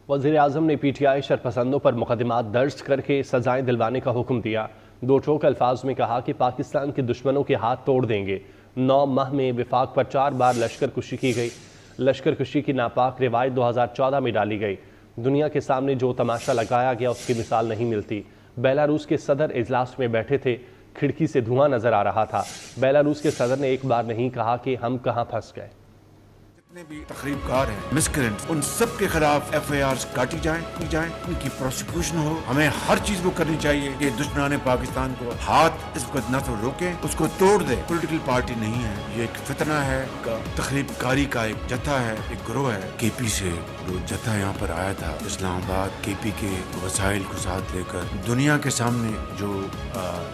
وزیر اعظم نے P T I شرپسندوں پر مقدمات درج کر کے سزائیں دلوانے کا حکم دیا۔ دو ٹوک الفاظ میں کہا کہ پاکستان کے دشمنوں کے ہاتھ توڑ دیں گے۔ 9 ماہ میں وفاق پر 4 بار لشکر کشی کی گئی۔ لشکر کشی کی ناپاک روایت 2014 میں ڈالی گئی۔ دنیا کے سامنے جو تماشا لگایا گیا اس کی مثال نہیں ملتی۔ بیلاروس کے صدر اجلاس میں بیٹھے تھے، کھڑکی سے دھواں نظر آ رہا تھا۔ بیلاروس کے صدر نے ایک بار نہیں کہا کہ ہم کہاں پھنس گئے۔ جتنے بھی تخریب کار ہیں، مسکرنٹس، ان سب کے خلاف ایف آئی آرز کاٹی جائیں، ان کی پروسیکیوشن ہو۔ ہمیں ہر چیز وہ کرنی چاہیے کہ دشمنان پاکستان کو ہاتھ اس وقت نہ تو روکیں، اس کو توڑ دیں۔ پولیٹیکل پارٹی نہیں ہے، یہ ایک فتنہ ہے، تخریب کاری کا ایک جتھا ہے، ایک گروہ ہے۔ کے پی سے وہ جتھا یہاں پر آیا تھا اسلام آباد، کے پی کے وسائل کو ساتھ لے کر دنیا کے سامنے جو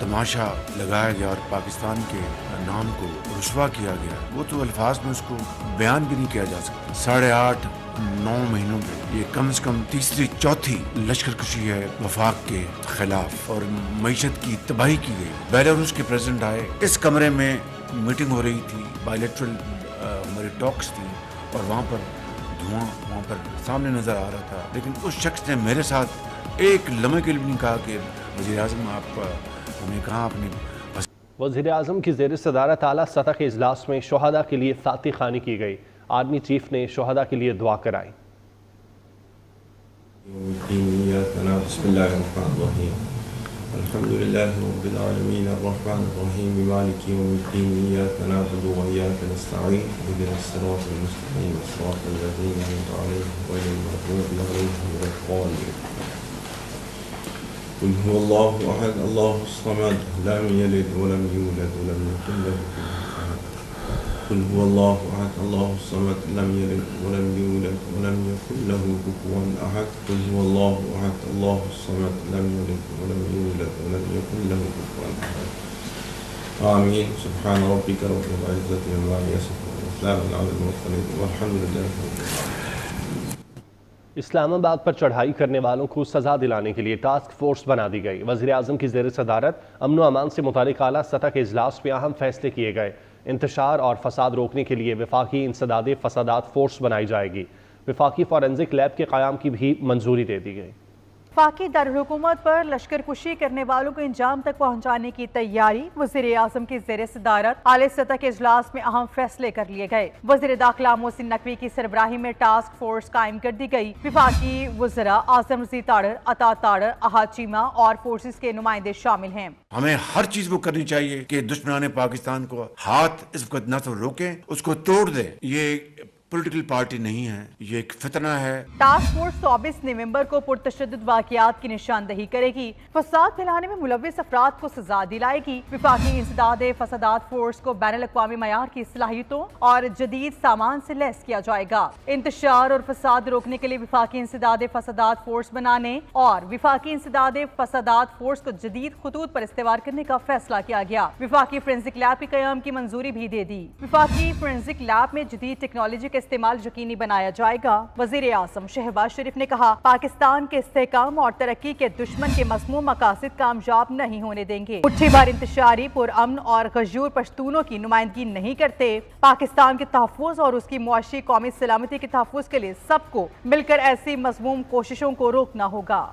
تماشا لگایا گیا اور پاکستان کے نام کو رسوا کیا گیا، وہ تو الفاظ میں اس کو بیان بھی نہیں کیا جا سکتا۔ 8.5-9 مہینوں میں یہ کم سے کم تیسری چوتھی لشکر کشی ہے وفاق کے خلاف، اور معیشت کی تباہی کی گئی۔ بیلاروس کے پریزیڈنٹ آئے، اس کمرے میں میٹنگ ہو رہی تھی، بائیلیٹرل ہماری ٹاکس تھی، اور وہاں پر دھواں وہاں پر سامنے نظر آ رہا تھا، لیکن اس شخص نے میرے ساتھ ایک لمحے کے لیے نہیں کہا کہ وزیر اعظم آپ ہمیں کہاں اپنے۔ وزیر اعظم کی زیر صدارت اعلیٰ سطح کے اجلاس میں شہداء کے لیے فاتح خوانی کی گئی۔ آرمی چیف نے شہداء کے لیے دعا کرائی۔ بسم اللہ الرحمن الرحیم الحمد للہ رب العالمین الرحمن الرحیم مالک یوم الدین ایاک نعبد و ایاک نستعین اهدنا الصراط المستقیم صراط الذین انعمت علیہم غیر المغضوب علیہم ولا الضالین قل هو اللہ احد اللہ الصمد لم یلد ولم یولد ولم یکن له کفوا احد قل هو اللہ احد اللہ الصمد لم یلد ولم یولد ولم یکن له کفوا احد قل هو اللہ احد اللہ الصمد لم یلد ولم یولد ولم یکن له کفوا احد آمین سبحان ربک رب العزة عما یصفون وسلام علی المرسلین والحمد للہ رب العالمین۔ اسلام آباد پر چڑھائی کرنے والوں کو سزا دلانے کے لیے ٹاسک فورس بنا دی گئی۔ وزیر اعظم کی زیر صدارت امن و امان سے متعلق اعلیٰ سطح کے اجلاس میں اہم فیصلے کیے گئے۔ انتشار اور فساد روکنے کے لیے وفاقی انسداد فسادات فورس بنائی جائے گی۔ وفاقی فورنزک لیب کے قیام کی بھی منظوری دے دی گئی۔ وفاقی دارالحکومت پر لشکر کشی کرنے والوں کو انجام تک پہنچانے کی تیاری۔ وزیر اعظم کی زیر صدارت اعلیٰ سطح کے اجلاس میں اہم فیصلے کر لیے گئے۔ وزیر داخلہ محسن نقوی کی سربراہی میں ٹاسک فورس قائم کر دی گئی۔ وفاقی وزراء اعظم رضی تاڑر، عطا تاڑر، احد چیمہ اور فورسز کے نمائندے شامل ہیں۔ ہمیں ہر چیز وہ کرنی چاہیے کہ دشمنان پاکستان کو ہاتھ اس وقت نہ تو روکیں، اس کو توڑ دیں۔ یہ پولیٹیکل پارٹی نہیں ہے، یہ ایک فتنہ ہے۔ ٹاسک فورس 24 نومبر کو پرتشدد واقعات کی نشاندہی کرے گی، فساد پھیلانے میں ملوث افراد کو سزا دلائے گی۔ وفاقی انسداد فسادات فورس کو بین الاقوامی معیار کی صلاحیتوں اور جدید سامان سے لیس کیا جائے گا۔ انتشار اور فساد روکنے کے لیے وفاقی انسداد فسادات فورس بنانے اور وفاقی انسداد فسادات فورس کو جدید خطوط پر استوار کرنے کا فیصلہ کیا گیا۔ وفاقی فورنزک لیب کے قیام کی منظوری بھی دے دی۔ وفاقی فورنزک لیب میں جدید ٹیکنالوجی کا استعمال یقینی بنایا جائے گا۔ وزیر اعظم شہباز شریف نے کہا، پاکستان کے استحکام اور ترقی کے دشمن کے مذموم مقاصد کامیاب نہیں ہونے دیں گے۔ مٹھی بھر انتشاری پرامن اور غیور پشتونوں کی نمائندگی نہیں کرتے۔ پاکستان کے تحفظ اور اس کی معاشی قومی سلامتی کے تحفظ کے لیے سب کو مل کر ایسی مذموم کوششوں کو روکنا ہوگا۔